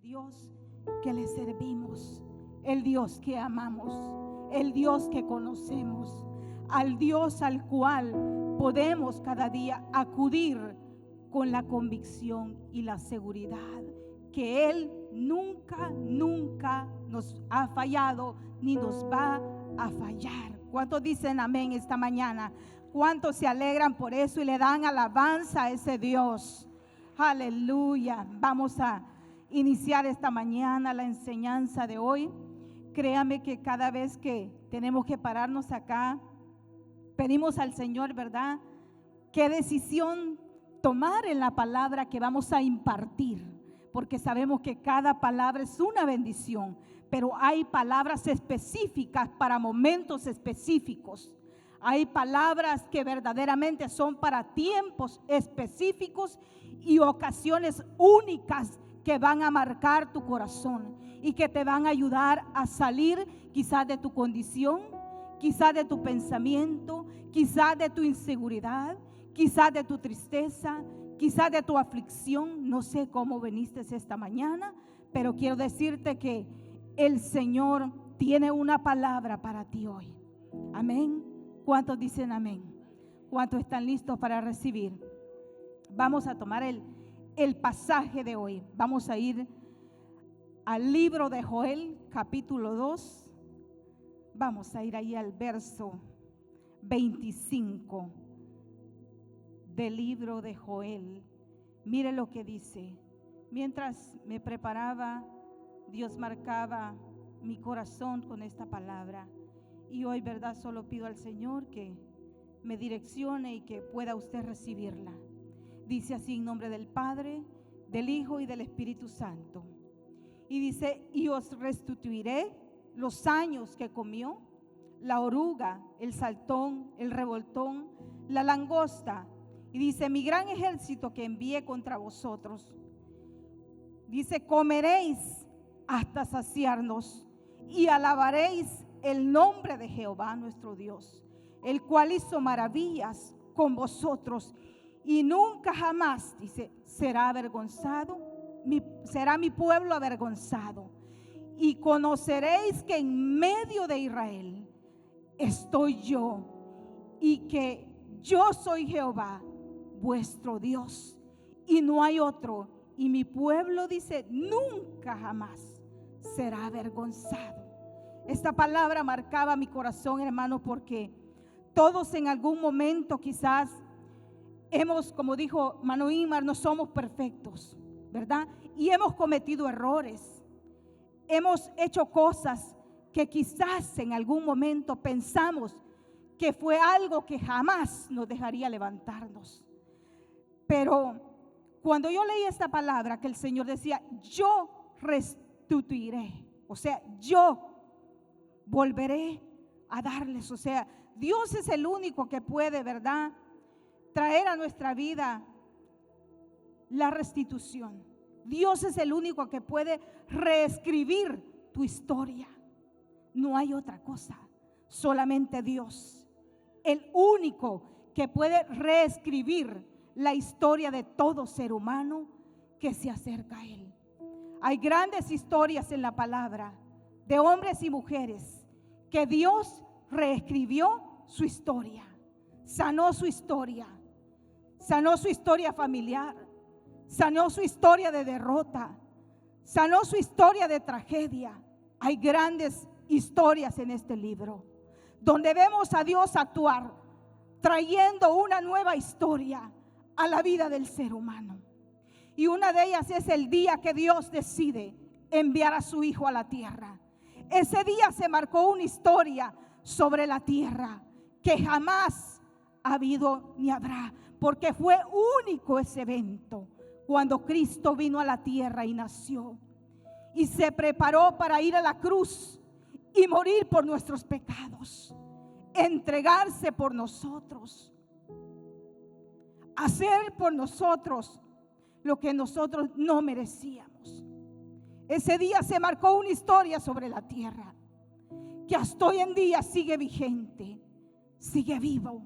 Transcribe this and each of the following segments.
Dios que le servimos, el Dios que amamos, el Dios que conocemos, al Dios al cual podemos cada día acudir con la convicción y la seguridad que Él nunca nos ha fallado ni nos va a fallar. ¿Cuántos dicen amén esta mañana? ¿Cuántos se alegran por eso y le dan alabanza a ese Dios? Aleluya. Vamos a iniciar esta mañana la enseñanza de hoy. Créame que cada vez que tenemos que pararnos acá, pedimos al Señor, ¿verdad?, qué decisión tomar en la palabra que vamos a impartir, porque sabemos que cada palabra es una bendición, pero hay palabras específicas para momentos específicos. Hay palabras que verdaderamente son para tiempos específicos y ocasiones únicas que van a marcar tu corazón y que te van a ayudar a salir quizás de tu condición, quizás de tu pensamiento, quizás de tu inseguridad, quizás de tu tristeza, quizás de tu aflicción. No sé cómo viniste esta mañana, pero quiero decirte que el Señor tiene una palabra para ti hoy. Amén. ¿Cuántos dicen amén? ¿Cuántos están listos para recibir? Vamos a tomar el pasaje de hoy. Vamos a ir al libro de Joel, capítulo 2. Vamos a ir ahí al verso 25 del libro de Joel. Mire lo que dice. Mientras me preparaba, Dios marcaba mi corazón con esta palabra. Y hoy, ¿verdad?, solo pido al Señor que me direccione y que pueda usted recibirla. Dice así, en nombre del Padre, del Hijo y del Espíritu Santo. Y dice: y os restituiré los años que comió la oruga, el saltón, el revoltón, la langosta. Y dice: mi gran ejército que envié contra vosotros. Dice: comeréis hasta saciarnos y alabaréis el nombre de Jehová nuestro Dios, el cual hizo maravillas con vosotros y nunca jamás, dice, será avergonzado, será mi pueblo avergonzado. Y conoceréis que en medio de Israel estoy yo, y que yo soy Jehová vuestro Dios, y no hay otro. Y mi pueblo, dice, nunca jamás será avergonzado. Esta palabra marcaba mi corazón, hermano, porque todos en algún momento quizás hemos, como dijo hermano Imar, no somos perfectos, ¿verdad? Y hemos cometido errores. Hemos hecho cosas que quizás en algún momento pensamos que fue algo que jamás nos dejaría levantarnos. Pero cuando yo leí esta palabra que el Señor decía: yo restituiré, o sea, yo volveré a darles. O sea, Dios es el único que puede, ¿verdad?, traer a nuestra vida la restitución. Dios es el único que puede reescribir tu historia. No hay otra cosa, solamente Dios, el único que puede reescribir la historia de todo ser humano que se acerca a Él. Hay grandes historias en la palabra de hombres y mujeres que Dios reescribió su historia, sanó su historia familiar, sanó su historia de derrota, sanó su historia de tragedia. Hay grandes historias en este libro donde vemos a Dios actuar, trayendo una nueva historia a la vida del ser humano. Y una de ellas es el día que Dios decide enviar a su Hijo a la tierra. Ese día se marcó una historia sobre la tierra que jamás ha habido ni habrá, porque fue único ese evento cuando Cristo vino a la tierra y nació y se preparó para ir a la cruz y morir por nuestros pecados, entregarse por nosotros, hacer por nosotros lo que nosotros no merecíamos. Ese día se marcó una historia sobre la tierra que hasta hoy en día sigue vigente, sigue vivo,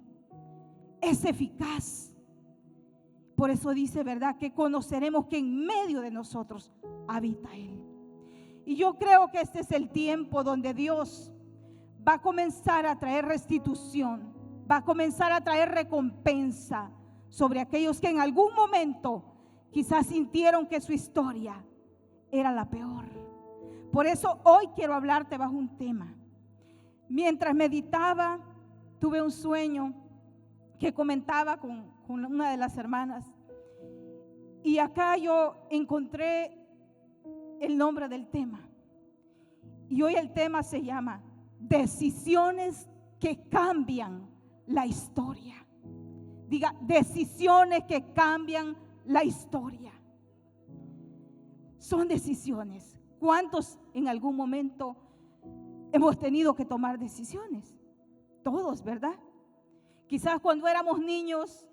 es eficaz. Por eso dice, ¿verdad?, que conoceremos que en medio de nosotros habita Él. Y yo creo que este es el tiempo donde Dios va a comenzar a traer restitución, va a comenzar a traer recompensa sobre aquellos que en algún momento quizás sintieron que su historia era la peor. Por eso hoy quiero hablarte bajo un tema. Mientras meditaba, tuve un sueño que comentaba con una de las hermanas. Y acá yo encontré el nombre del tema. Y hoy el tema se llama decisiones que cambian la historia. Diga, decisiones que cambian la historia. Son decisiones. ¿Cuántos en algún momento hemos tenido que tomar decisiones? Todos, ¿verdad? Quizás cuando éramos niños,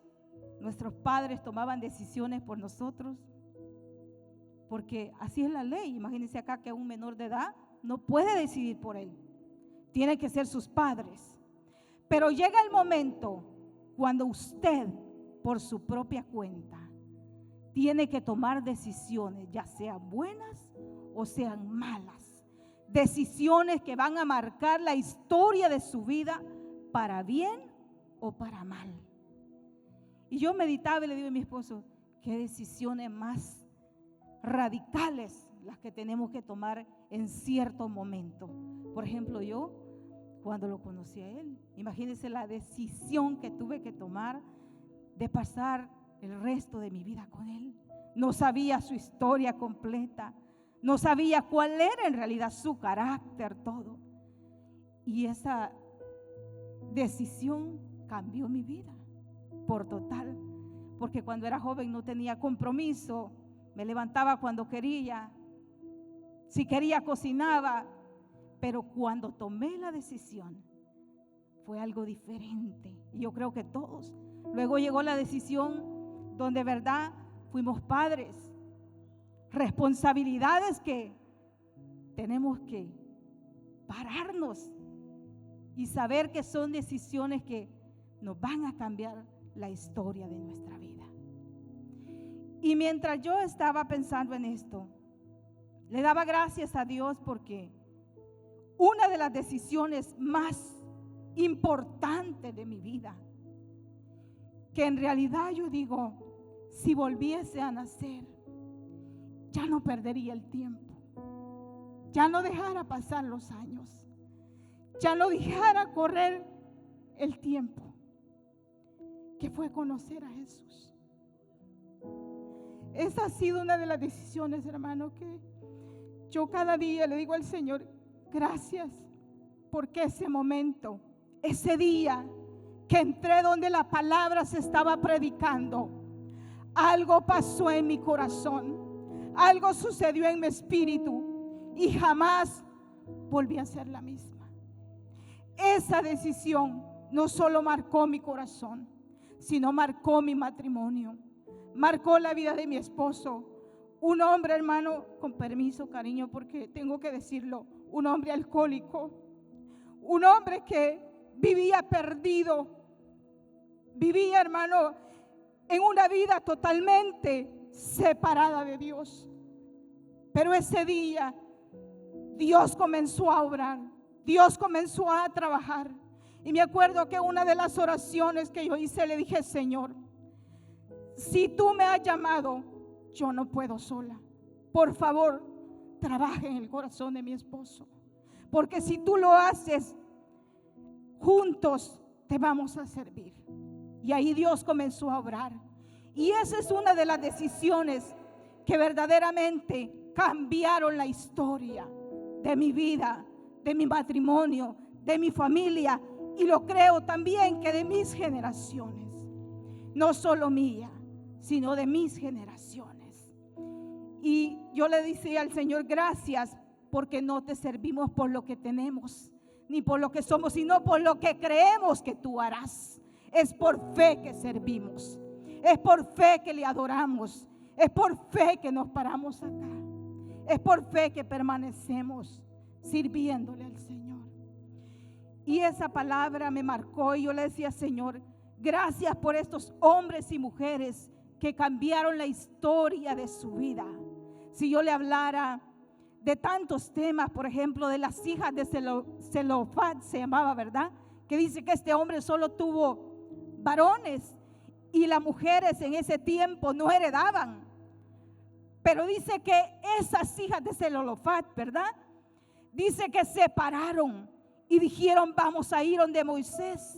nuestros padres tomaban decisiones por nosotros, porque así es la ley. Imagínense acá que un menor de edad no puede decidir por él, tiene que ser sus padres. Pero llega el momento cuando usted, por su propia cuenta, tiene que tomar decisiones, ya sean buenas o sean malas, decisiones que van a marcar la historia de su vida para bien o para mal. Y yo meditaba y le digo a mi esposo, qué decisiones más radicales las que tenemos que tomar en cierto momento. Por ejemplo, yo cuando lo conocí a él, imagínense la decisión que tuve que tomar de pasar el resto de mi vida con él. No sabía su historia completa, no sabía cuál era en realidad su carácter, todo. Y esa decisión cambió mi vida por total, porque cuando era joven no tenía compromiso, me levantaba cuando quería, si quería cocinaba, pero cuando tomé la decisión fue algo diferente. Y yo creo que todos. Luego llegó la decisión donde, verdad, fuimos padres, responsabilidades que tenemos que pararnos y saber que son decisiones que nos van a cambiar la historia de nuestra vida. Y mientras yo estaba pensando en esto, le daba gracias a Dios porque una de las decisiones más importantes de mi vida, que en realidad yo digo, si volviese a nacer, ya no perdería el tiempo, ya no dejara pasar los años, ya no dejara correr el tiempo, que fue conocer a Jesús. Esa ha sido una de las decisiones, hermano, que yo cada día le digo al Señor, gracias, porque ese momento, ese día que entré donde la palabra se estaba predicando, algo pasó en mi corazón, algo sucedió en mi espíritu y jamás volví a ser la misma. Esa decisión no solo marcó mi corazón, sino marcó mi matrimonio, marcó la vida de mi esposo, un hombre, hermano, con permiso, cariño, porque tengo que decirlo, un hombre alcohólico, un hombre que vivía perdido, vivía, hermano, en una vida totalmente separada de Dios. Pero ese día Dios comenzó a obrar, Dios comenzó a trabajar. Y me acuerdo que una de las oraciones que yo hice, le dije, Señor, si tú me has llamado, yo no puedo sola. Por favor, trabaja en el corazón de mi esposo, porque si tú lo haces, juntos te vamos a servir. Y ahí Dios comenzó a obrar. Y esa es una de las decisiones que verdaderamente cambiaron la historia de mi vida, de mi matrimonio, de mi familia, y lo creo también que de mis generaciones, no solo mía, sino de mis generaciones. Y yo le decía al Señor, gracias, porque no te servimos por lo que tenemos, ni por lo que somos, sino por lo que creemos que tú harás. Es por fe que servimos, es por fe que le adoramos, es por fe que nos paramos acá, es por fe que permanecemos sirviéndole al Señor. Y esa palabra me marcó y yo le decía, Señor, gracias por estos hombres y mujeres que cambiaron la historia de su vida. Si yo le hablara de tantos temas, por ejemplo, de las hijas de Zelofat, se llamaba, ¿verdad? Que dice que este hombre solo tuvo varones y las mujeres en ese tiempo no heredaban. Pero dice que esas hijas de Zelofat, ¿verdad? Dice que se pararon y dijeron: vamos a ir donde Moisés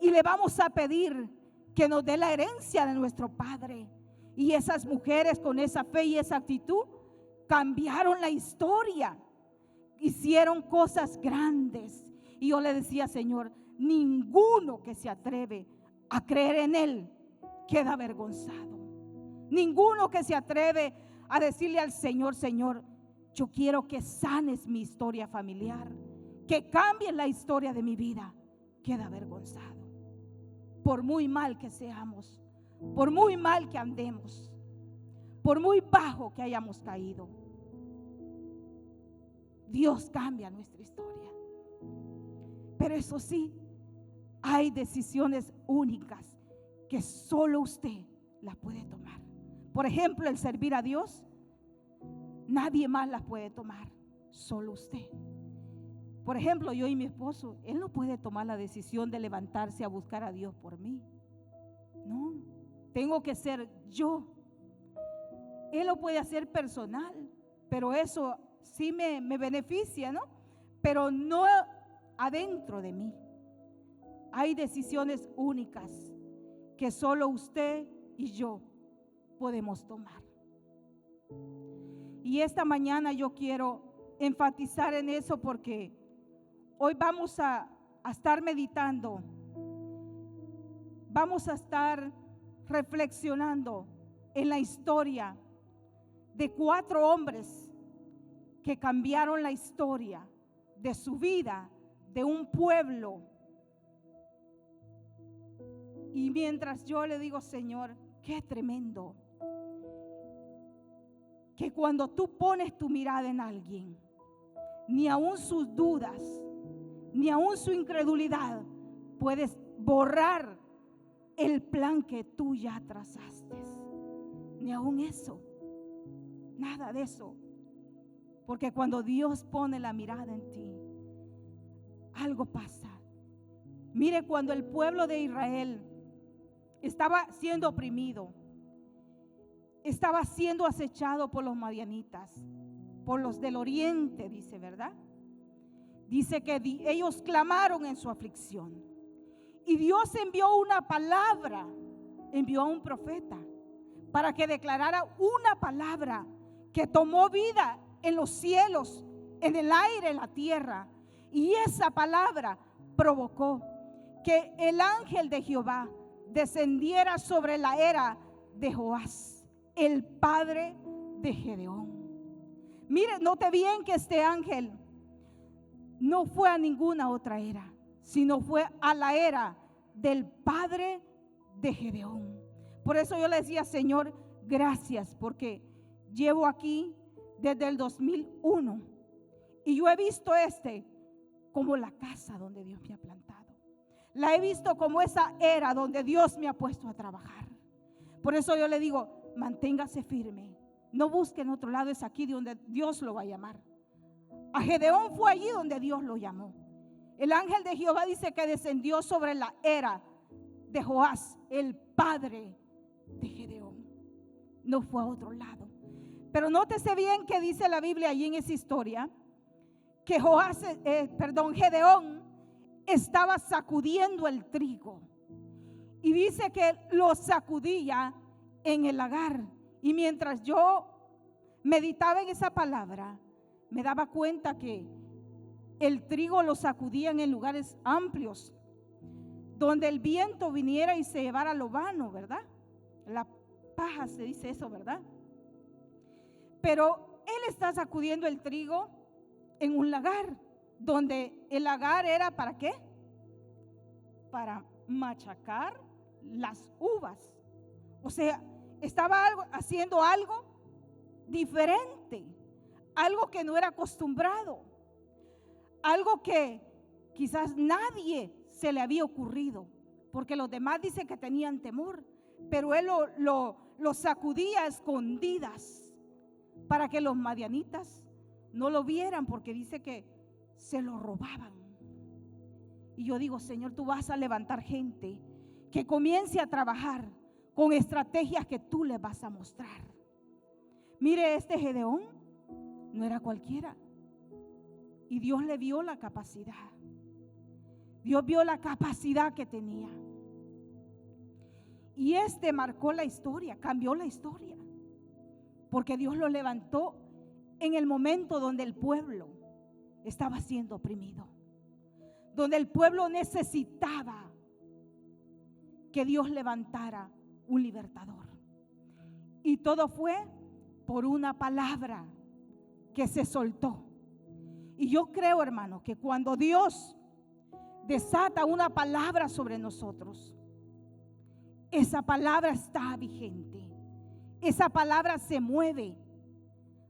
y le vamos a pedir que nos dé la herencia de nuestro padre. Y esas mujeres, con esa fe y esa actitud, cambiaron la historia, hicieron cosas grandes. Y yo le decía: Señor, ninguno que se atreve a creer en Él queda avergonzado. Ninguno que se atreve a decirle al Señor: Señor, yo quiero que sanes mi historia familiar, que cambies la historia de mi vida, queda avergonzado. Por muy mal que seamos, por muy mal que andemos, por muy bajo que hayamos caído, Dios cambia nuestra historia. Pero eso sí, hay decisiones únicas que solo usted las puede tomar. Por ejemplo, el servir a Dios, nadie más las puede tomar, solo usted. Por ejemplo, yo y mi esposo, él no puede tomar la decisión de levantarse a buscar a Dios por mí. No, tengo que ser yo. Él lo puede hacer personal, pero eso sí me beneficia, ¿no? Pero no adentro de mí. Hay decisiones únicas que solo usted y yo podemos tomar. Y esta mañana yo quiero enfatizar en eso, porque hoy vamos a estar meditando, vamos a estar reflexionando en la historia de 4 hombres que cambiaron la historia de su vida, de un pueblo. Y mientras yo le digo: Señor, qué tremendo que cuando tú pones tu mirada en alguien, ni aun sus dudas, ni aun su incredulidad puedes borrar el plan que tú ya trazaste. Ni aun eso, nada de eso. Porque cuando Dios pone la mirada en ti, algo pasa. Mire, cuando el pueblo de Israel estaba siendo oprimido, estaba siendo acechado por los madianitas, por los del oriente, dice, ¿verdad? Dice que ellos clamaron en su aflicción. Y Dios envió una palabra, envió a un profeta para que declarara una palabra que tomó vida en los cielos, en el aire, en la tierra. Y esa palabra provocó que el ángel de Jehová descendiera sobre la era de Joás, el padre de Gedeón. Mire, note bien que este ángel no fue a ninguna otra era, sino fue a la era del padre de Gedeón. Por eso yo le decía: Señor, gracias, porque llevo aquí desde el 2001 y yo he visto como la casa donde Dios me ha plantado. La he visto como esa era donde Dios me ha puesto a trabajar. Por eso yo le digo: manténgase firme, no busque en otro lado, es aquí donde Dios lo va a llamar. A Gedeón fue allí donde Dios lo llamó. El ángel de Jehová dice que descendió sobre la era de Joás, el padre de Gedeón. No fue a otro lado. Pero nótese bien que dice la Biblia allí en esa historia que Gedeón estaba sacudiendo el trigo. Y dice que lo sacudía en el lagar. Y mientras yo meditaba en esa palabra, me daba cuenta que el trigo lo sacudían en lugares amplios, donde el viento viniera y se llevara lo vano, ¿verdad? La paja, se dice eso, ¿verdad? Pero él está sacudiendo el trigo en un lagar, donde el lagar era ¿para qué? Para machacar las uvas. O sea, estaba haciendo algo diferente, algo que no era acostumbrado, algo que quizás nadie se le había ocurrido, porque los demás dicen que tenían temor, pero él lo sacudía a escondidas para que los madianitas no lo vieran, porque dice que se lo robaban. Y yo digo, Señor, tú vas a levantar gente que comience a trabajar con estrategias que tú le vas a mostrar. Mire, este Gedeón no era cualquiera, y Dios le vio la capacidad. Dios vio la capacidad que tenía, y marcó la historia, cambió la historia, porque Dios lo levantó en el momento donde el pueblo estaba siendo oprimido, donde el pueblo necesitaba que Dios levantara un libertador. Y todo fue por una palabra que se soltó. Y yo creo, hermano, que cuando Dios desata una palabra sobre nosotros, esa palabra está vigente. Esa palabra se mueve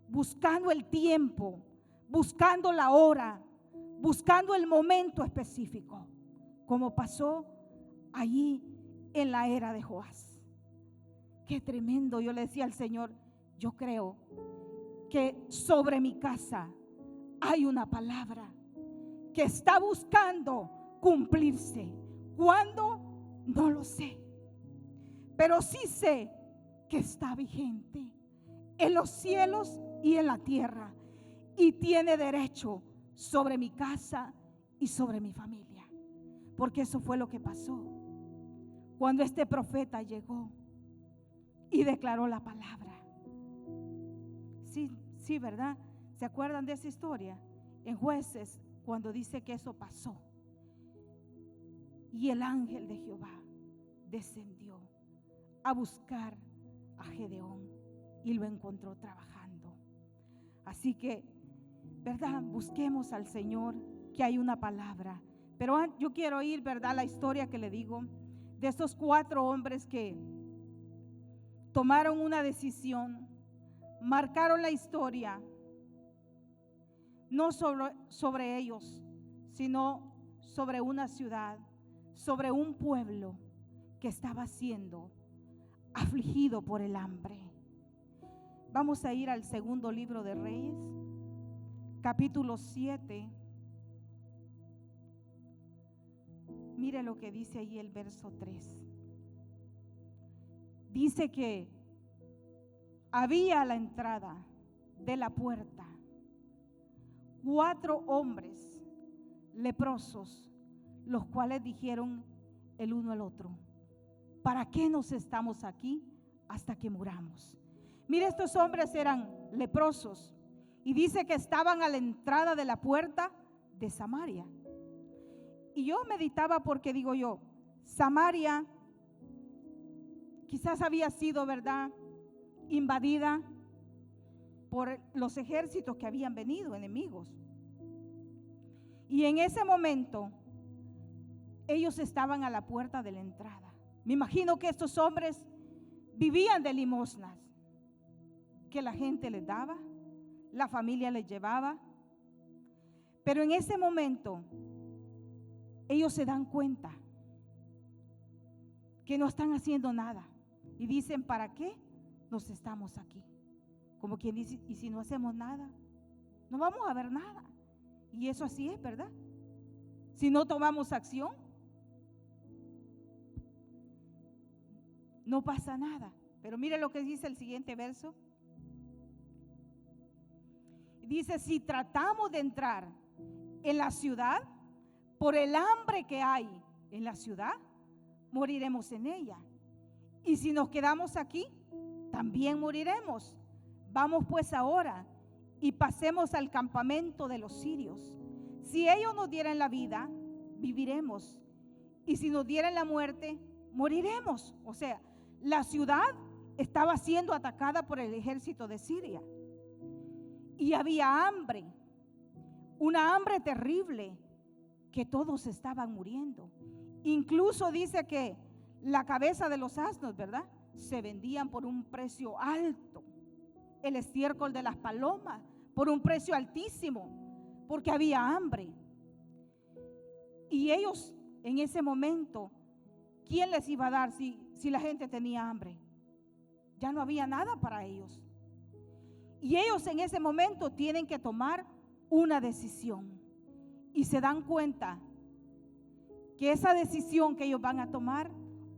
buscando el tiempo, buscando la hora, buscando el momento específico, como pasó allí en la era de Joás. Qué tremendo. Yo le decía al Señor, yo creo que sobre mi casa hay una palabra que está buscando cumplirse. ¿Cuándo? No lo sé, pero sí sé que está vigente en los cielos y en la tierra, y tiene derecho sobre mi casa y sobre mi familia, porque eso fue lo que pasó cuando este profeta llegó y declaró la palabra. Sí, ¿verdad? ¿Se acuerdan de esa historia? En Jueces, cuando dice que eso pasó, y el ángel de Jehová descendió a buscar a Gedeón y lo encontró trabajando. Así que, ¿verdad? Busquemos al Señor, que hay una palabra. Pero yo quiero ir, ¿verdad?, la historia que le digo de estos 4 hombres que tomaron una decisión, marcaron la historia, no sobre ellos, sino sobre una ciudad, sobre un pueblo que estaba siendo afligido por el hambre. Vamos a ir al segundo libro de Reyes, capítulo 7. Mire lo que dice ahí el verso 3. Dice que había a la entrada de la puerta 4 hombres leprosos, los cuales dijeron el uno al otro: ¿para qué nos estamos aquí hasta que muramos? Mire, estos hombres eran leprosos, y dice que estaban a la entrada de la puerta de Samaria. Y yo meditaba, porque digo yo, Samaria quizás había sido, ¿verdad?, invadida por los ejércitos que habían venido, enemigos. Y en ese momento ellos estaban a la puerta de la entrada. Me imagino que estos hombres vivían de limosnas que la gente les daba, la familia les llevaba. Pero en ese momento ellos se dan cuenta que no están haciendo nada y dicen: ¿para qué nos estamos aquí? Como quien dice: ¿y si no hacemos nada? No vamos a ver nada. Y eso así es, ¿verdad? Si no tomamos acción, no pasa nada. Pero mire lo que dice el siguiente verso. Dice: si tratamos de entrar en la ciudad, por el hambre que hay en la ciudad, moriremos en ella. Y si nos quedamos aquí, también moriremos. Vamos pues ahora y pasemos al campamento de los sirios. Si ellos nos dieran la vida, viviremos. Y si nos dieran la muerte, moriremos. O sea, la ciudad estaba siendo atacada por el ejército de Siria. Y había hambre, una hambre terrible, que todos estaban muriendo. Incluso dice que la cabeza de los asnos, ¿verdad?, se vendían por un precio alto. El estiércol de las palomas por un precio altísimo, porque había hambre. Y ellos en ese momento, ¿quién les iba a dar? Si si la gente tenía hambre? Ya no había nada para ellos. Y ellos en ese momento tienen que tomar una decisión. Y se dan cuenta que esa decisión que ellos van a tomar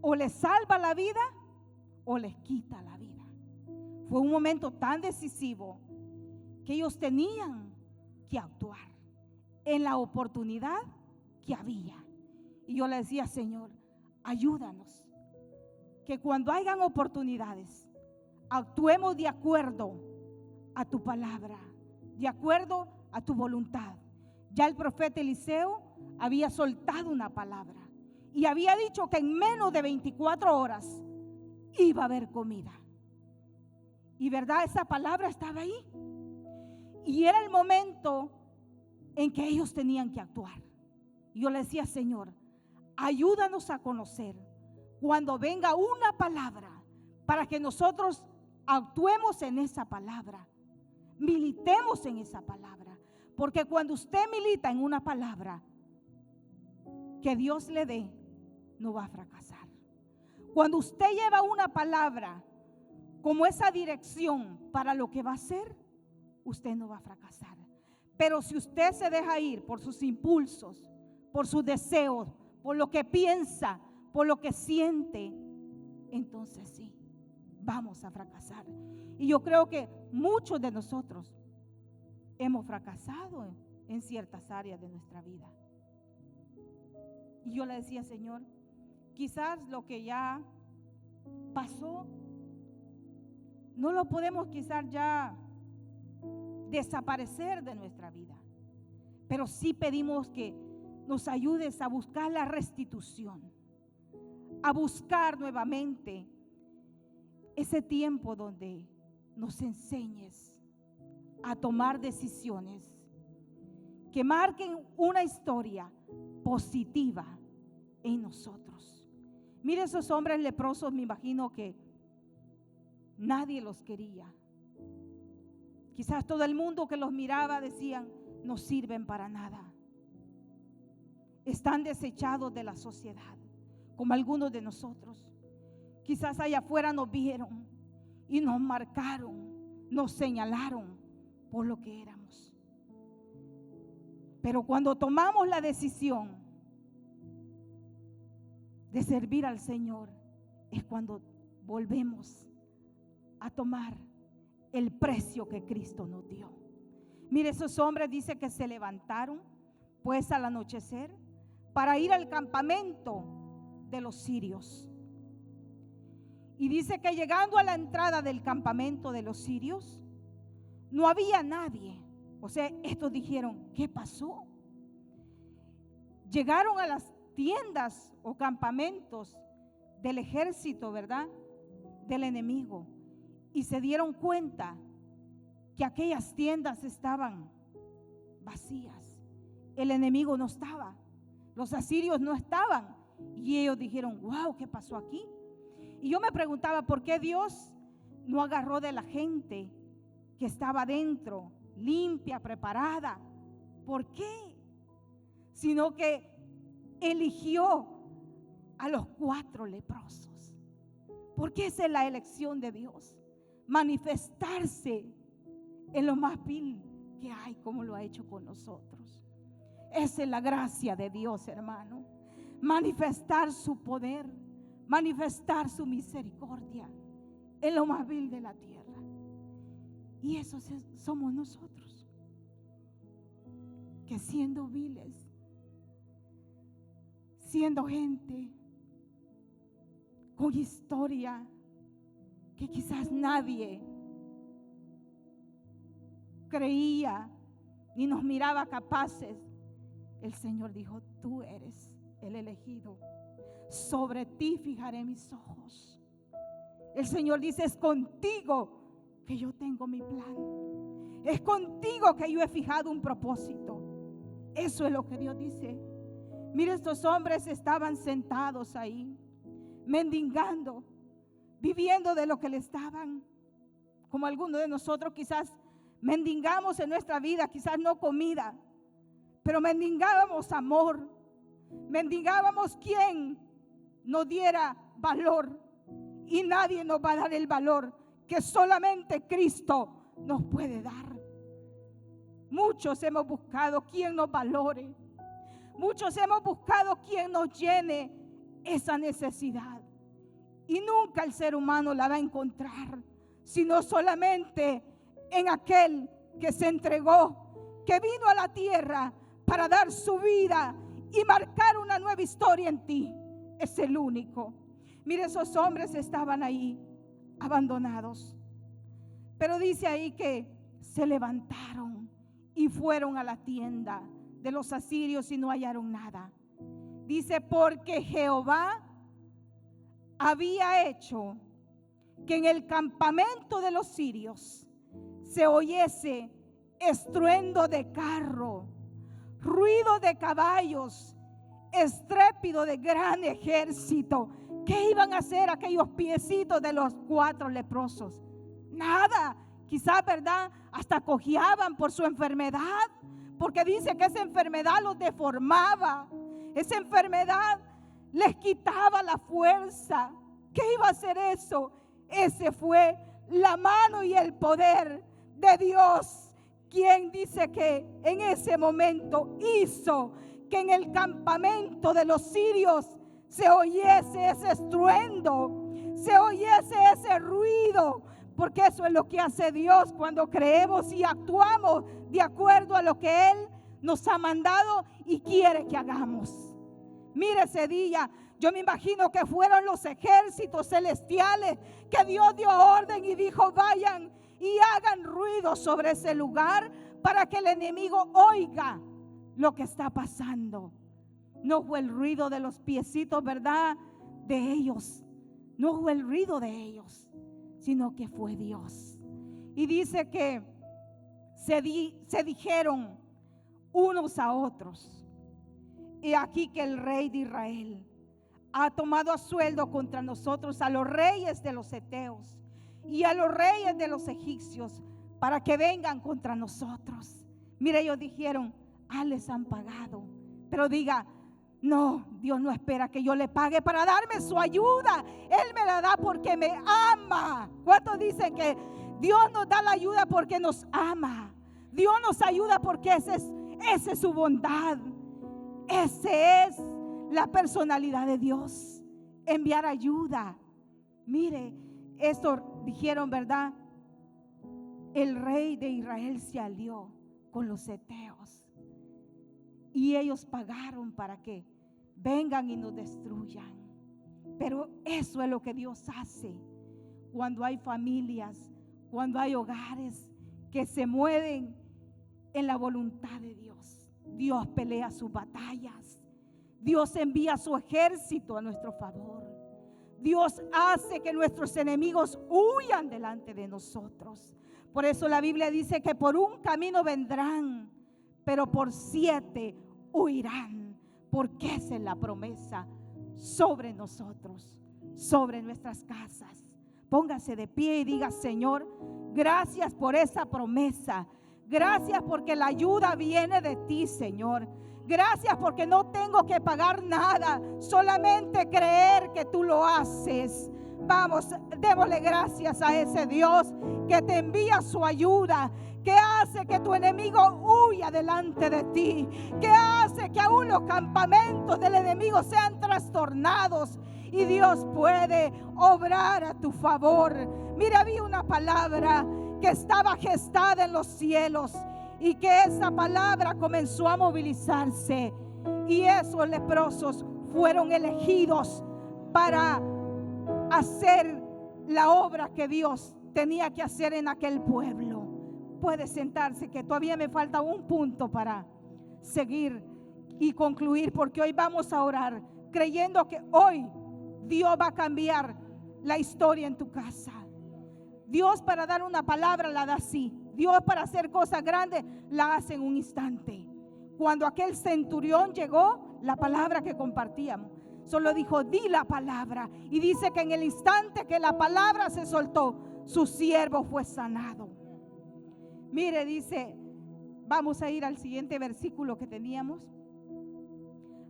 o les salva la vida o les quita la vida. Fue un momento tan decisivo que ellos tenían que actuar en la oportunidad que había. Y yo le decía, Señor, ayúdanos, que cuando hayan oportunidades, actuemos de acuerdo a tu palabra, de acuerdo a tu voluntad. Ya el profeta Eliseo había soltado una palabra y había dicho que en menos de 24 horas iba a haber comida. Y verdad, esa palabra estaba ahí. Y era el momento en que ellos tenían que actuar. Y yo le decía, Señor, ayúdanos a conocer cuando venga una palabra para que nosotros actuemos en esa palabra, militemos en esa palabra. Porque cuando usted milita en una palabra que Dios le dé, no va a fracasar. Cuando usted lleva una palabra como esa dirección para lo que va a hacer, usted no va a fracasar. Pero si usted se deja ir por sus impulsos, por sus deseos, por lo que piensa, por lo que siente, entonces sí, vamos a fracasar. Y yo creo que muchos de nosotros hemos fracasado en ciertas áreas de nuestra vida. Y yo le decía, Señor, quizás lo que ya pasó, no lo podemos quizás ya desaparecer de nuestra vida, pero sí pedimos que nos ayudes a buscar la restitución, a buscar nuevamente ese tiempo donde nos enseñes a tomar decisiones que marquen una historia positiva en nosotros. Mire, esos hombres leprosos, me imagino que nadie los quería. Quizás todo el mundo que los miraba decían, no sirven para nada. Están desechados de la sociedad, como algunos de nosotros. Quizás allá afuera nos vieron y nos marcaron, nos señalaron por lo que éramos. Pero cuando tomamos la decisión de servir al Señor, es cuando volvemos a tomar el precio que Cristo nos dio. Mire, esos hombres dice que se levantaron pues al anochecer para ir al campamento de los sirios. Y dice que llegando a la entrada del campamento de los sirios, no había nadie. O sea, estos dijeron, ¿qué pasó? Llegaron a las tiendas o campamentos del ejército, ¿verdad? Del enemigo. Y se dieron cuenta que aquellas tiendas estaban vacías. El enemigo no estaba. Los asirios no estaban. Y ellos dijeron, wow, ¿qué pasó aquí? Y yo me preguntaba, ¿por qué Dios no agarró de la gente que estaba dentro, limpia, preparada? ¿Por qué? Sino que eligió a los 4 leprosos. Porque esa es la elección de Dios. Manifestarse en lo más vil que hay, como lo ha hecho con nosotros. Esa es la gracia de Dios, hermano. Manifestar su poder, manifestar su misericordia en lo más vil de la tierra. Y eso somos nosotros, que siendo viles, siendo gente con historia que quizás nadie creía ni nos miraba capaces, el Señor dijo, tú eres el elegido, sobre ti fijaré mis ojos. El Señor dice, es contigo que yo tengo mi plan, es contigo que yo he fijado un propósito. Eso es lo que Dios dice. Mira, estos hombres estaban sentados ahí, mendigando, viviendo de lo que les daban, como algunos de nosotros quizás mendigamos en nuestra vida, quizás no comida, pero mendigábamos amor, mendigábamos quien nos diera valor, y nadie nos va a dar el valor que solamente Cristo nos puede dar. Muchos hemos buscado quien nos valore. Muchos hemos buscado quien nos llene esa necesidad. Y nunca el ser humano la va a encontrar, sino solamente en aquel que se entregó, que vino a la tierra para dar su vida y marcar una nueva historia en ti. Es el único. Mire, esos hombres estaban ahí abandonados, pero dice ahí que se levantaron y fueron a la tienda de los asirios y no hallaron nada. Dice, porque Jehová había hecho que en el campamento de los sirios se oyese estruendo de carro, ruido de caballos, estrépito de gran ejército. ¿Qué iban a hacer aquellos piecitos de los 4 leprosos? Nada. Quizás, ¿verdad?, hasta cojeaban por su enfermedad, porque dice que esa enfermedad los deformaba. Esa enfermedad les quitaba la fuerza. ¿Qué iba a hacer eso? Ese fue la mano y el poder de Dios, quien dice que en ese momento hizo que en el campamento de los sirios se oyese ese estruendo, se oyese ese ruido, porque eso es lo que hace Dios cuando creemos y actuamos de acuerdo a lo que Él nos ha mandado y quiere que hagamos. Mire ese día, yo me imagino que fueron los ejércitos celestiales que Dios dio orden y dijo: vayan y hagan ruido sobre ese lugar para que el enemigo oiga lo que está pasando. No fue el ruido de los piecitos, ¿verdad?, de ellos. No fue el ruido de ellos, sino que fue Dios. Y dice que se dijeron unos a otros: y aquí que el rey de Israel ha tomado a sueldo contra nosotros a los reyes de los heteos y a los reyes de los egipcios para que vengan contra nosotros. Mire, ellos dijeron: les han pagado. Pero diga: no, Dios no espera que yo le pague para darme su ayuda. Él me la da porque me ama. ¿Cuántos dicen que Dios nos da la ayuda porque nos ama? Dios nos ayuda porque esa es su bondad. Esa es la personalidad de Dios, enviar ayuda. Mire, esto dijeron, ¿verdad? El rey de Israel se alió con los heteos y ellos pagaron para que vengan y nos destruyan. Pero eso es lo que Dios hace cuando hay familias, cuando hay hogares que se mueven en la voluntad de Dios. Dios pelea sus batallas. Dios envía su ejército a nuestro favor. Dios hace que nuestros enemigos huyan delante de nosotros. Por eso la Biblia dice que por un camino vendrán, pero por 7 huirán. Porque esa es la promesa sobre nosotros, sobre nuestras casas. Póngase de pie y diga: Señor, gracias por esa promesa. Gracias porque la ayuda viene de ti, Señor. Gracias porque no tengo que pagar nada, solamente creer que tú lo haces. Vamos, démosle gracias a ese Dios que te envía su ayuda, que hace que tu enemigo huya delante de ti, que hace que aún los campamentos del enemigo sean trastornados y Dios puede obrar a tu favor. Mira, había una palabra que estaba gestada en los cielos y que esa palabra comenzó a movilizarse, y esos leprosos fueron elegidos para hacer la obra que Dios tenía que hacer en aquel pueblo. Puede sentarse, que todavía me falta un punto para seguir y concluir, porque hoy vamos a orar creyendo que hoy Dios va a cambiar la historia en tu casa. Dios, para dar una palabra, la da así. Dios, para hacer cosas grandes, la hace en un instante. Cuando aquel centurión llegó, la palabra que compartíamos, solo dijo: di la palabra. Y dice que en el instante que la palabra se soltó, su siervo fue sanado. Mire, dice, vamos a ir al siguiente versículo que teníamos.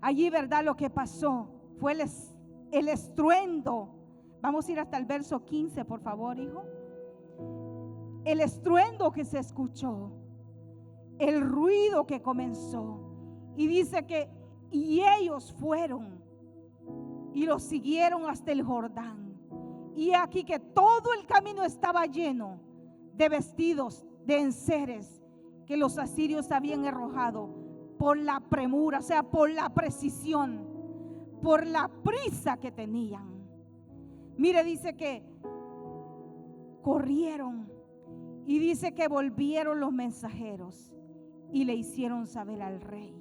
Allí, ¿verdad? Lo que pasó fue el estruendo. Vamos a ir hasta el verso 15, por favor, hijo. El estruendo que se escuchó, el ruido que comenzó, y dice que y ellos fueron y los siguieron hasta el Jordán. Y aquí que todo el camino estaba lleno de vestidos de enseres que los asirios habían arrojado por la premura, o sea, por la precisión, por la prisa que tenían. Mire, dice que corrieron y dice que volvieron los mensajeros y le hicieron saber al rey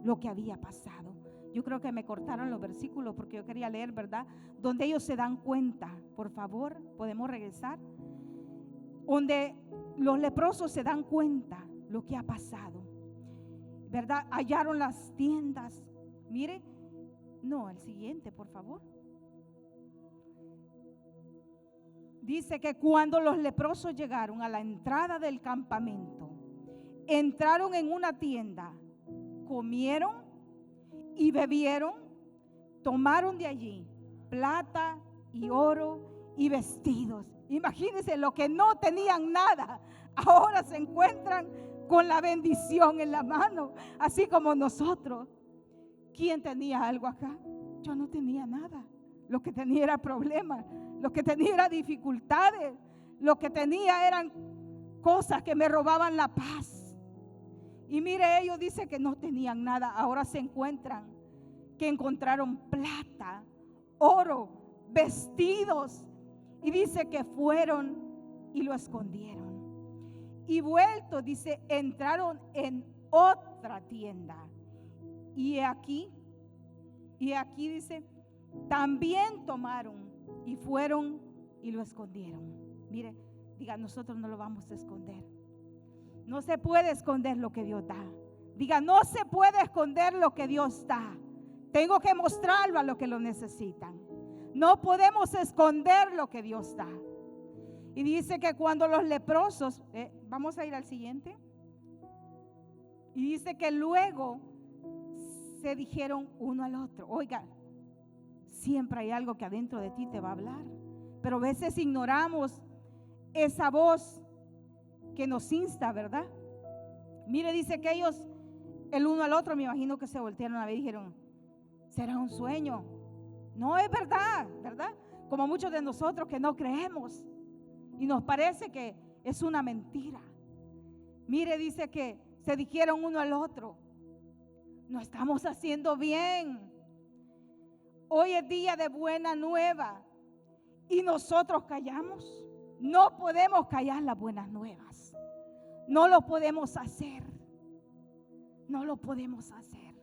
lo que había pasado. Yo creo que me cortaron los versículos porque yo quería leer, ¿verdad? Donde ellos se dan cuenta. Por favor, podemos regresar. Donde los leprosos se dan cuenta lo que ha pasado, ¿verdad? Hallaron las tiendas. Mire, no, el siguiente, por favor. Dice que cuando los leprosos llegaron a la entrada del campamento, entraron en una tienda, comieron y bebieron, tomaron de allí plata y oro y vestidos. Imagínense, lo que no tenían nada, ahora se encuentran con la bendición en la mano, así como nosotros. ¿Quién tenía algo acá? Yo no tenía nada. Lo que tenía era problemas, lo que tenía era dificultades, lo que tenía eran cosas que me robaban la paz. Y mire, ellos dicen que no tenían nada, ahora se encuentran que encontraron plata, oro, vestidos, y dice que fueron y lo escondieron. Y vuelto, dice, entraron en otra tienda. Y aquí dice, también tomaron y fueron y lo escondieron. Mire, diga, nosotros no lo vamos a esconder. No se puede esconder lo que Dios da. Diga, no se puede esconder lo que Dios da. Tengo que mostrarlo a los que lo necesitan. No podemos esconder lo que Dios da. Y dice que cuando los leprosos, vamos a ir al siguiente. Y dice que luego se dijeron uno al otro, oiga, siempre hay algo que adentro de ti te va a hablar, pero a veces ignoramos esa voz que nos insta, ¿verdad? Mire, dice que ellos, el uno al otro, me imagino que se voltearon a ver y dijeron, ¿será un sueño? No es verdad, ¿verdad? Como muchos de nosotros que no creemos y nos parece que es una mentira. Mire, dice que se dijeron uno al otro, no estamos haciendo bien. Hoy es día de buena nueva y nosotros callamos. No podemos callar las buenas nuevas. No lo podemos hacer. No lo podemos hacer.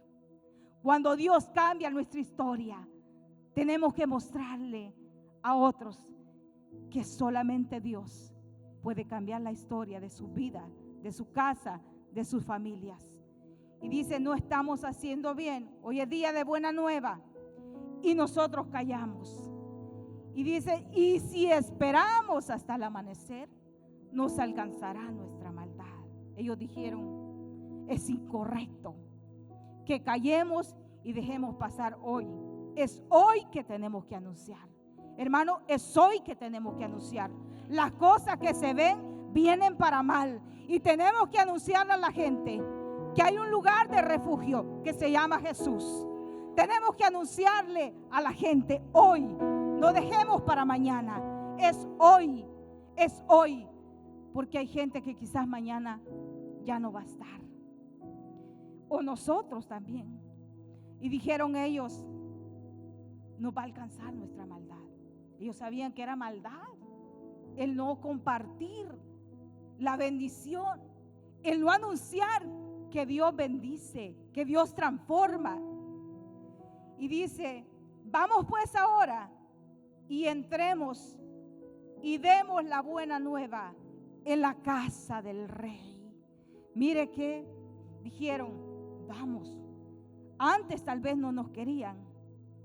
Cuando Dios cambia nuestra historia, tenemos que mostrarle a otros que solamente Dios puede cambiar la historia de su vida, de su casa, de sus familias. Y dice, no estamos haciendo bien. Hoy es día de buena nueva y nosotros callamos. Y dice, y si esperamos hasta el amanecer, nos alcanzará nuestra maldad. Ellos dijeron, es incorrecto que callemos y dejemos pasar hoy. Es hoy que tenemos que anunciar. Hermano, es hoy que tenemos que anunciar. Las cosas que se ven vienen para mal. Y tenemos que anunciarle a la gente que hay un lugar de refugio que se llama Jesús. Tenemos que anunciarle a la gente hoy. No dejemos para mañana. Es hoy. Es hoy. Porque hay gente que quizás mañana ya no va a estar. O nosotros también. Y dijeron ellos, nos va a alcanzar nuestra maldad. Ellos sabían que era maldad el no compartir la bendición, el no anunciar que Dios bendice, que Dios transforma. Y dice, vamos pues ahora y entremos y demos la buena nueva en la casa del rey. Mire que dijeron, vamos. Antes tal vez no nos querían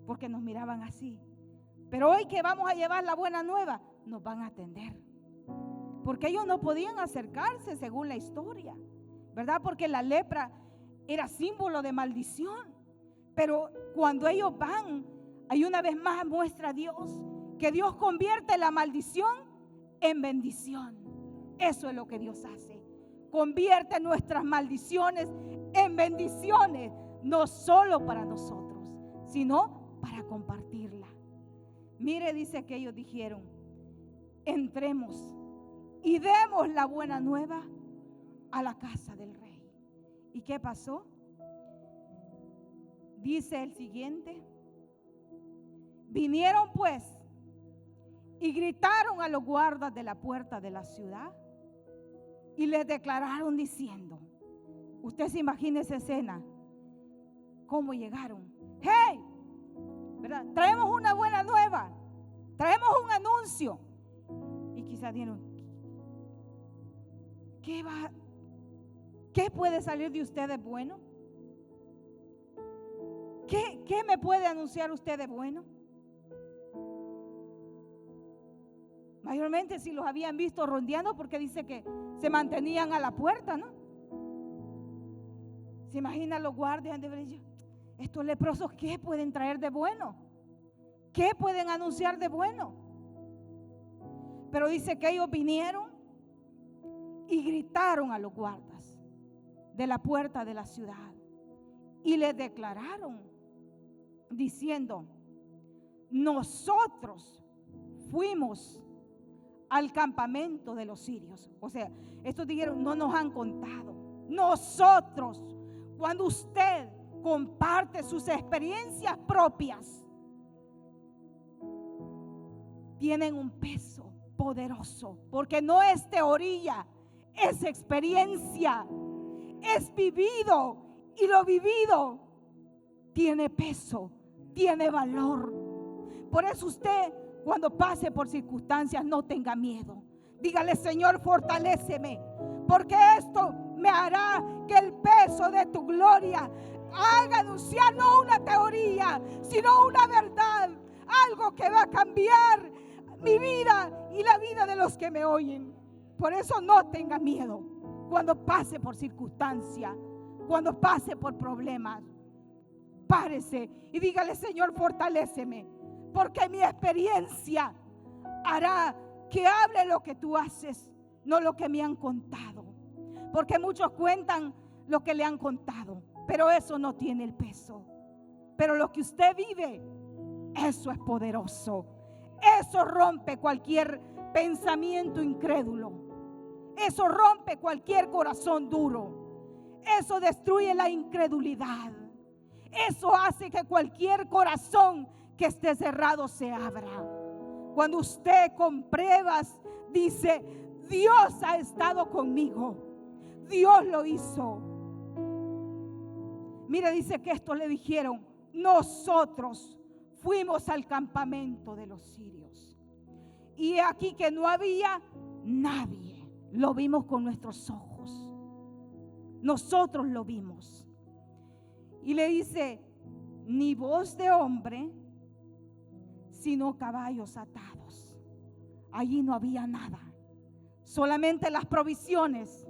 porque nos miraban así, pero hoy que vamos a llevar la buena nueva, nos van a atender. Porque ellos no podían acercarse según la historia, ¿verdad? Porque la lepra era símbolo de maldición. Pero cuando ellos van, hay una vez más muestra a Dios que Dios convierte la maldición en bendición. Eso es lo que Dios hace. Convierte nuestras maldiciones en bendiciones, no solo para nosotros, sino para compartirla. Mire, dice que ellos dijeron: entremos y demos la buena nueva a la casa del rey. ¿Y qué pasó? Dice el siguiente: vinieron pues y gritaron a los guardas de la puerta de la ciudad y les declararon diciendo, usted se imagina esa escena, cómo llegaron. ¡Hey! ¿Verdad? Traemos una buena nueva, traemos un anuncio. Y quizás dijeron, ¿qué puede salir de ustedes bueno? ¿Qué me puede anunciar usted de bueno? Mayormente si los habían visto rondeando, porque dice que se mantenían a la puerta, ¿no? Se imaginan los guardias de brillo. Estos leprosos, ¿qué pueden traer de bueno? ¿Qué pueden anunciar de bueno? Pero dice que ellos vinieron y gritaron a los guardas de la puerta de la ciudad y les declararon diciendo, nosotros fuimos al campamento de los sirios. O sea, estos dijeron, no nos han contado. Nosotros, cuando usted comparte sus experiencias propias, tienen un peso poderoso, porque no es teoría, es experiencia, es vivido, y lo vivido tiene peso, tiene valor. Por eso usted, cuando pase por circunstancias, no tenga miedo. Dígale, Señor, fortaléceme, porque esto me hará que el peso de tu gloria haga anunciar no una teoría, sino una verdad, algo que va a cambiar mi vida y la vida de los que me oyen. Por eso no tenga miedo cuando pase por circunstancias, cuando pase por problemas. Párese y dígale, Señor, fortaléceme, porque mi experiencia hará que hable lo que tú haces, no lo que me han contado. Porque muchos cuentan lo que le han contado, pero eso no tiene el peso. Pero lo que usted vive, eso es poderoso. Eso rompe cualquier pensamiento incrédulo. Eso rompe cualquier corazón duro. Eso destruye la incredulidad. Eso hace que cualquier corazón que esté cerrado se abra. Cuando usted con pruebas dice, Dios ha estado conmigo, Dios lo hizo. Mire, dice que esto le dijeron, nosotros fuimos al campamento de los sirios. Y aquí que no había nadie. Lo vimos con nuestros ojos. Nosotros lo vimos. Y le dice, ni voz de hombre, sino caballos atados. Allí no había nada. Solamente las provisiones.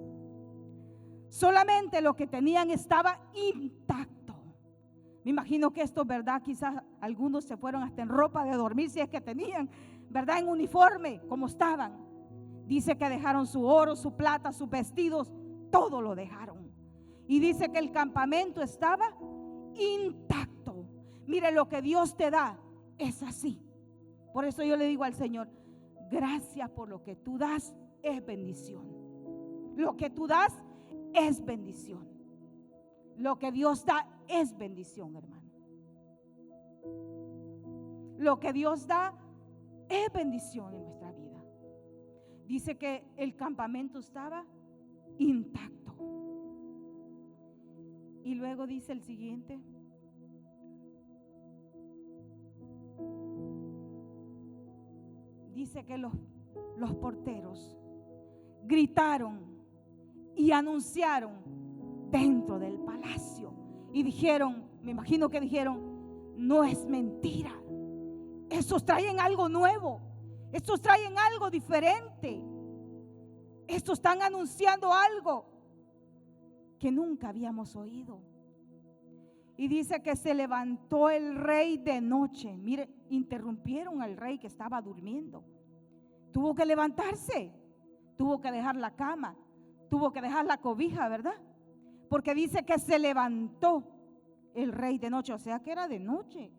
Solamente lo que tenían estaba intacto. Me imagino que esto, ¿verdad? Quizás algunos se fueron hasta en ropa de dormir, si es que tenían, ¿verdad? En uniforme, como estaban. Dice que dejaron su oro, su plata, sus vestidos, todo lo dejaron. Y dice que el campamento estaba intacto. Mire, lo que Dios te da es así. Por eso yo le digo al Señor, gracias por lo que tú das, es bendición. Lo que tú das es bendición. Lo que Dios da es bendición, hermano. Lo que Dios da es bendición en nuestra vida. Dice que el campamento estaba intacto. Y luego dice el siguiente. Dice que los porteros gritaron y anunciaron dentro del palacio. Y dijeron, me imagino que dijeron, no es mentira. Estos traen algo nuevo. Estos traen algo diferente. Estos están anunciando algo que nunca habíamos oído. Y dice que se levantó el rey de noche. Mire, interrumpieron al rey que estaba durmiendo. Tuvo que levantarse, tuvo que dejar la cama, tuvo que dejar la cobija, ¿verdad? Porque dice que se levantó el rey de noche, o sea que era de noche.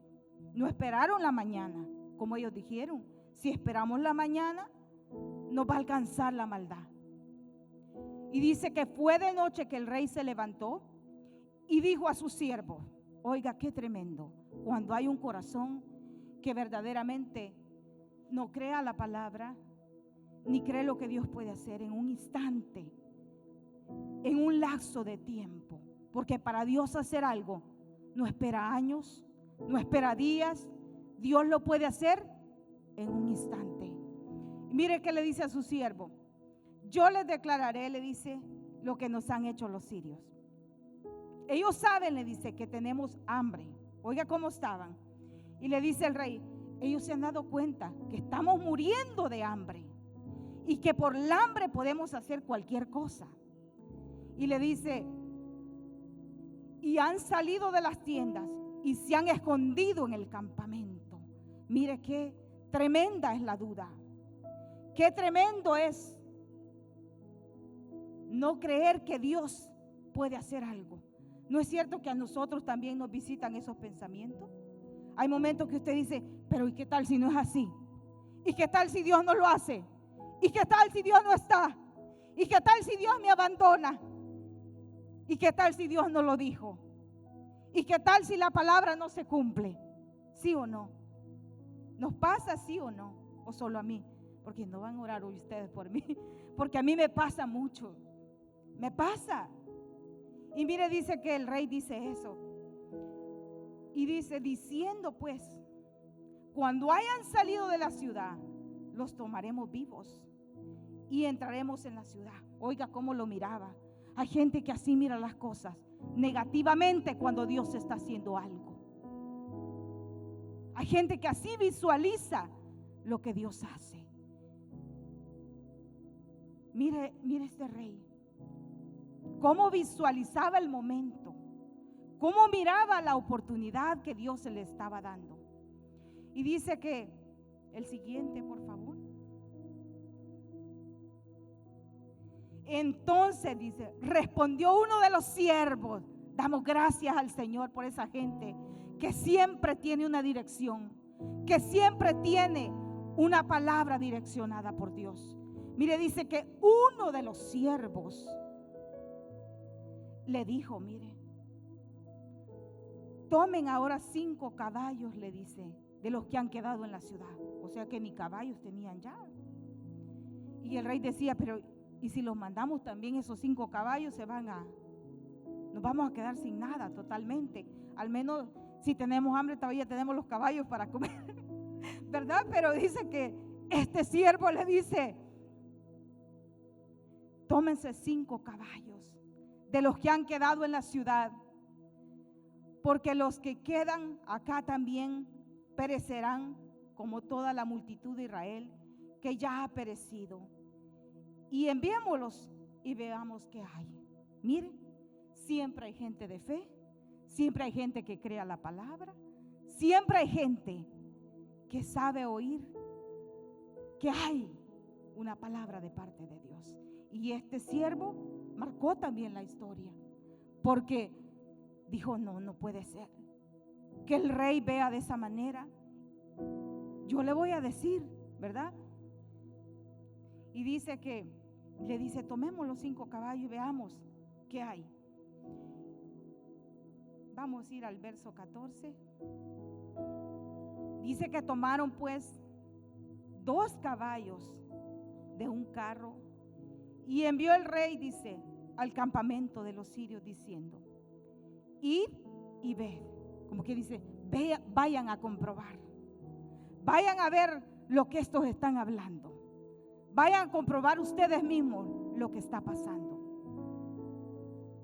No esperaron la mañana, como ellos dijeron. Si esperamos la mañana, nos va a alcanzar la maldad. Y dice que fue de noche que el rey se levantó y dijo a sus siervos, oiga, qué tremendo, cuando hay un corazón que verdaderamente no crea la palabra, ni cree lo que Dios puede hacer en un instante, en un lapso de tiempo. Porque para Dios hacer algo, no espera años, no espera días. Dios lo puede hacer en un instante. Mire que le dice a su siervo, yo les declararé, le dice, lo que nos han hecho los sirios. Ellos saben, le dice, que tenemos hambre. Oiga cómo estaban. Y le dice el rey, ellos se han dado cuenta que estamos muriendo de hambre y que por el hambre podemos hacer cualquier cosa. Y le dice, y han salido de las tiendas y se han escondido en el campamento. Mire qué tremenda es la duda. Qué tremendo es no creer que Dios puede hacer algo. ¿No es cierto que a nosotros también nos visitan esos pensamientos? Hay momentos que usted dice, pero ¿y qué tal si no es así? ¿Y qué tal si Dios no lo hace? ¿Y qué tal si Dios no está? ¿Y qué tal si Dios me abandona? ¿Y qué tal si Dios no lo dijo? ¿Y qué tal si la palabra no se cumple? ¿Sí o no? ¿Nos pasa sí o no? ¿O solo a mí? Porque no van a orar hoy ustedes por mí. Porque a mí me pasa mucho. Me pasa. Y mire, dice que el rey dice eso. Y dice, diciendo pues, cuando hayan salido de la ciudad, los tomaremos vivos y entraremos en la ciudad. Oiga cómo lo miraba. Hay gente que así mira las cosas negativamente cuando Dios está haciendo algo. Hay gente que así visualiza lo que Dios hace. Mire este rey, cómo visualizaba el momento, cómo miraba la oportunidad que Dios le estaba dando. Y dice que, el siguiente, por favor. Entonces dice, respondió uno de los siervos. Damos gracias al Señor por esa gente que siempre tiene una dirección, que siempre tiene una palabra direccionada por Dios. Mire, dice que uno de los siervos le dijo, mire, tomen ahora 5 caballos, le dice, de los que han quedado en la ciudad. O sea que ni caballos tenían ya. Y el rey decía, pero ¿y si los mandamos también esos 5 caballos nos vamos a quedar sin nada totalmente? Al menos si tenemos hambre todavía tenemos los caballos para comer, ¿verdad? Pero dice que este siervo le dice, tómense 5 caballos de los que han quedado en la ciudad, porque los que quedan acá también perecerán como toda la multitud de Israel que ya ha perecido. Y enviémoslos y veamos qué hay. Miren, siempre hay gente de fe, siempre hay gente que crea la palabra, siempre hay gente que sabe oír que hay una palabra de parte de Dios. Y este siervo marcó también la historia, porque dijo, no puede ser que el rey vea de esa manera. Yo le voy a decir, ¿verdad? Y dice que, le dice, tomemos los 5 caballos y veamos qué hay. Vamos a ir al verso 14. Dice que tomaron pues 2 caballos de un carro y envió el rey, dice, al campamento de los sirios diciendo, id y ved, como que dice, vayan a comprobar, vayan a ver lo que estos están hablando, vayan a comprobar ustedes mismos lo que está pasando.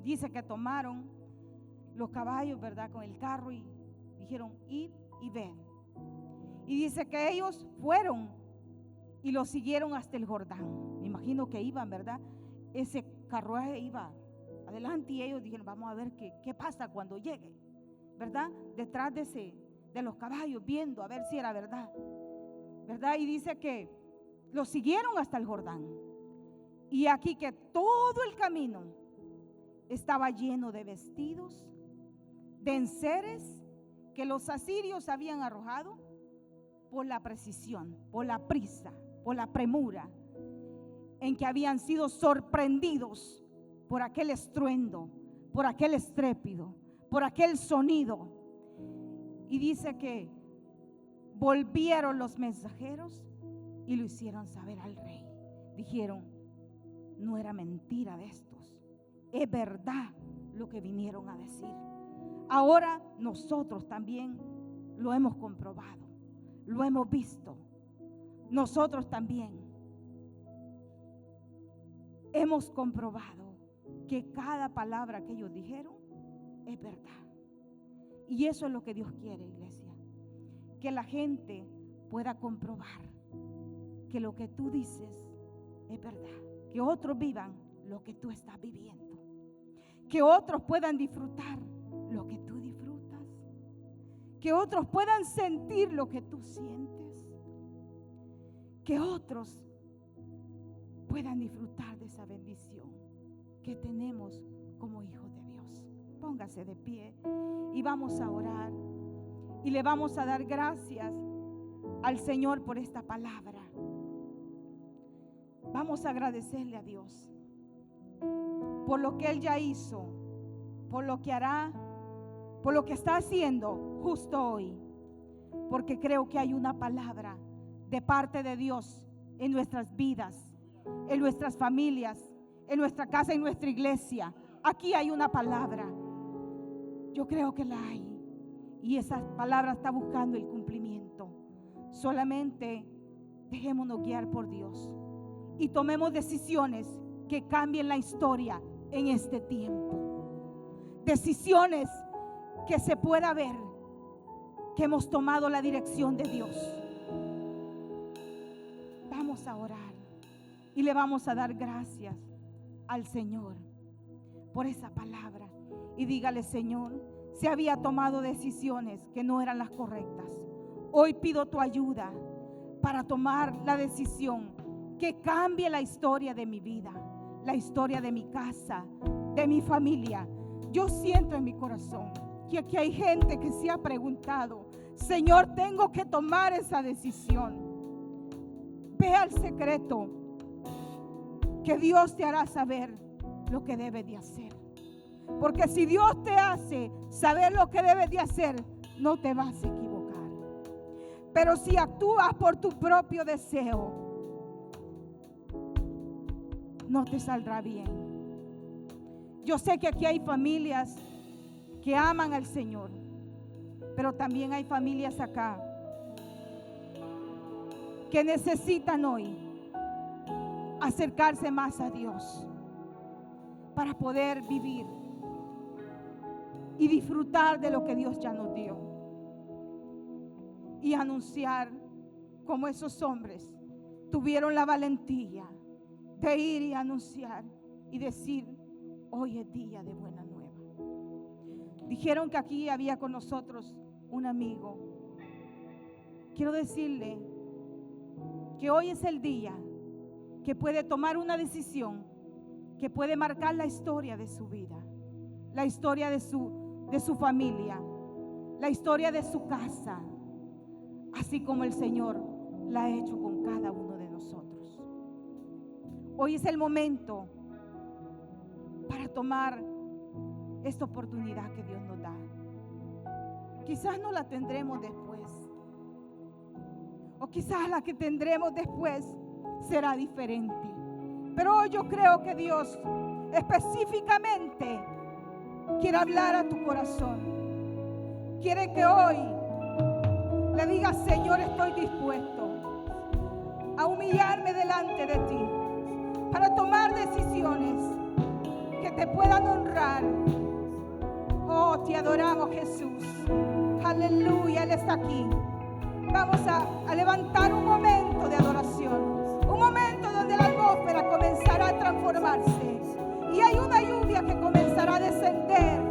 Dice que tomaron los caballos, ¿verdad?, con el carro y dijeron, id y ved. Y dice que ellos fueron y lo siguieron hasta el Jordán. Me imagino que iban, ¿verdad? Ese carruaje iba adelante y ellos dijeron, vamos a ver qué pasa cuando llegue, ¿verdad? Detrás de de los caballos viendo a ver si era verdad, ¿verdad? Y dice que lo siguieron hasta el Jordán. Y aquí que todo el camino estaba lleno de vestidos, de enseres que los asirios habían arrojado por la precisión, por la prisa, por la premura, en que habían sido sorprendidos por aquel estruendo, por aquel estrépito, por aquel sonido. Y dice que volvieron los mensajeros y lo hicieron saber al rey. Dijeron: no era mentira de estos, es verdad lo que vinieron a decir. Ahora nosotros también lo hemos comprobado, lo hemos visto. Nosotros también hemos comprobado que cada palabra que ellos dijeron es verdad. Y eso es lo que Dios quiere, iglesia, que la gente pueda comprobar que lo que tú dices es verdad, que otros vivan lo que tú estás viviendo, que otros puedan disfrutar lo que tú disfrutas, que otros puedan sentir lo que tú sientes, que otros puedan disfrutar de esa bendición que tenemos como hijos de Dios. Póngase de pie y vamos a orar y le vamos a dar gracias al Señor por esta palabra. Vamos a agradecerle a Dios por lo que Él ya hizo, por lo que hará, por lo que está haciendo justo hoy, porque creo que hay una palabra de parte de Dios en nuestras vidas, en nuestras familias, en nuestra casa, en nuestra iglesia. Aquí hay una palabra. Yo creo que la hay, y esa palabra está buscando el cumplimiento. Solamente dejémonos guiar por Dios y tomemos decisiones que cambien la historia en este tiempo. Decisiones que se pueda ver que hemos tomado la dirección de Dios. Vamos a orar y le vamos a dar gracias al Señor por esa palabra. Y dígale: Señor, si había tomado decisiones que no eran las correctas, hoy pido tu ayuda para tomar la decisión que cambie la historia de mi vida, la historia de mi casa, de mi familia. Yo siento en mi corazón que aquí hay gente que se ha preguntado: Señor, tengo que tomar esa decisión. Ve al secreto, que Dios te hará saber lo que debes de hacer. Porque si Dios te hace saber lo que debes de hacer, no te vas a equivocar. Pero si actúas por tu propio deseo, no te saldrá bien. Yo sé que aquí hay familias que aman al Señor, pero también hay familias acá que necesitan hoy acercarse más a Dios para poder vivir y disfrutar de lo que Dios ya nos dio y anunciar como esos hombres tuvieron la valentía de ir y anunciar y decir: hoy es día de buena nueva. Dijeron que aquí había con nosotros un amigo. Quiero decirle que hoy es el día que puede tomar una decisión que puede marcar la historia de su vida, la historia de su familia, la historia de su casa, así como el Señor la ha hecho con cada uno de nosotros. Hoy es el momento para tomar esta oportunidad que Dios nos da. Quizás no la tendremos después, o quizás la que tendremos después será diferente. Pero hoy yo creo que Dios específicamente quiere hablar a tu corazón. Quiere que hoy le digas: Señor, estoy dispuesto a humillarme delante de ti para tomar decisiones que te puedan honrar. Oh, te adoramos, Jesús. Aleluya, Él está aquí. Vamos a levantar un momento de adoración, un momento donde la atmósfera comenzará a transformarse y hay una lluvia que comenzará a descender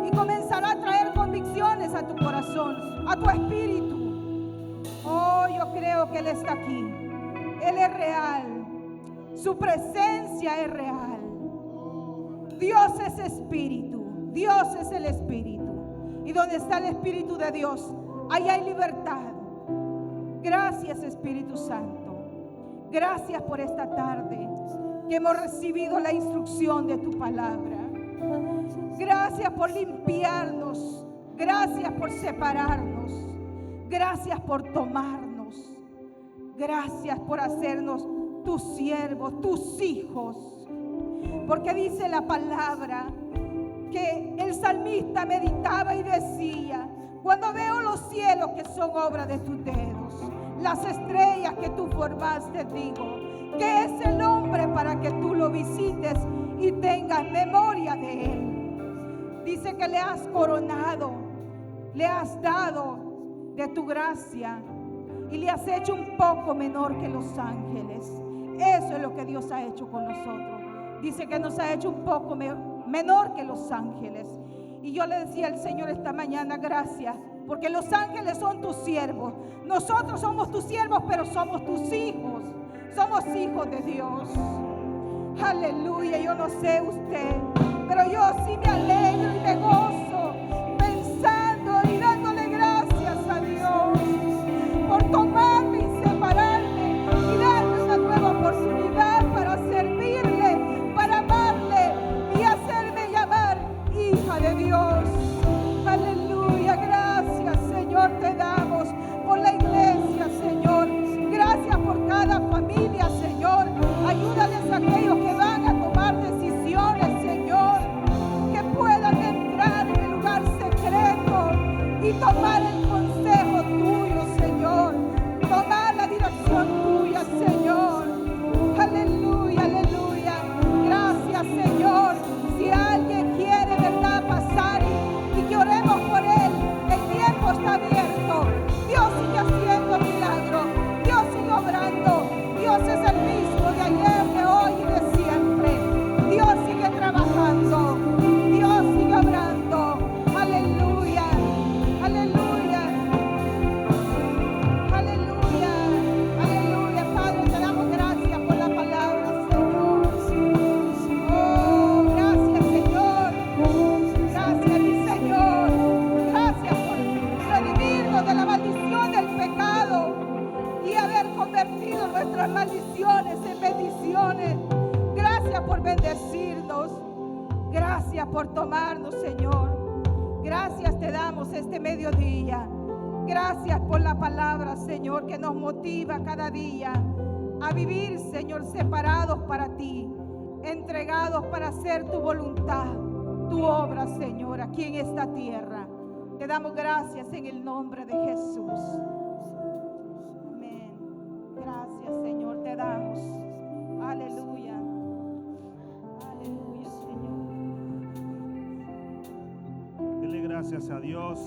y comenzará a traer convicciones a tu corazón, a tu espíritu. Oh, yo creo que Él está aquí. Él es real. Su presencia es real. Dios es espíritu. Dios es el espíritu. Y donde está el Espíritu de Dios, ahí hay libertad. Gracias, Espíritu Santo. Gracias por esta tarde que hemos recibido la instrucción de tu palabra. Gracias por limpiarnos. Gracias por separarnos. Gracias por tomarnos. Gracias por hacernos tus siervos, tus hijos. Porque dice la palabra que el salmista meditaba y decía: cuando veo los cielos que son obra de tus dedos, las estrellas que tú formaste, digo, ¿qué es el hombre para que tú lo visites y tengas memoria de él? Dice que le has coronado, le has dado de tu gracia y le has hecho un poco menor que los ángeles. Eso es lo que Dios ha hecho con nosotros. Dice que nos ha hecho un poco menor que los ángeles. Y yo le decía al Señor esta mañana: gracias, porque los ángeles son tus siervos. Nosotros somos tus siervos, pero somos tus hijos. Somos hijos de Dios. Aleluya. Yo no sé usted, pero yo sí me alegro y me gozo pensando y dándole gracias a Dios por tomarme y separarme y darme una nueva oportunidad para servirle, para amarle y hacerme llamar hija de Dios. Aleluya. Gracias, Señor, te damos por la iglesia, Señor. Gracias por cada familia, Señor. Ayúdales a aquellos que van a tomar decisiones, Señor, que puedan entrar en el lugar secreto y tomar el consejo tuyo, Señor. Tomar la dirección tuya, Señor. Aleluya, aleluya. Gracias, Señor. Si alguien quiere, ¿verdad?, pasar y que oremos por él, el tiempo está abierto. Dios sigue haciendo milagros. Dios sigue obrando. Dios es el mismo de ayer, de hoy y de siempre. Dios sigue trabajando. Dios sigue obrando. Aleluya. Aleluya. Aleluya. Aleluya. Padre, te damos gracias por la palabra, Señor. Oh, gracias, Señor. Gracias, mi Señor. Gracias por redimirnos de la maldición del pecado y haber convertido nuestras maldiciones en bendiciones. Gracias por bendecirnos. Gracias por tomarnos, Señor. Gracias te damos este mediodía. Gracias por la palabra, Señor, que nos motiva cada día a vivir, Señor, separados para ti, entregados para hacer tu voluntad, tu obra, Señor, aquí en esta tierra. Te damos gracias en el nombre de Jesús. Amén. Gracias, Señor, te damos. Aleluya. Aleluya, Señor. Dele gracias a Dios.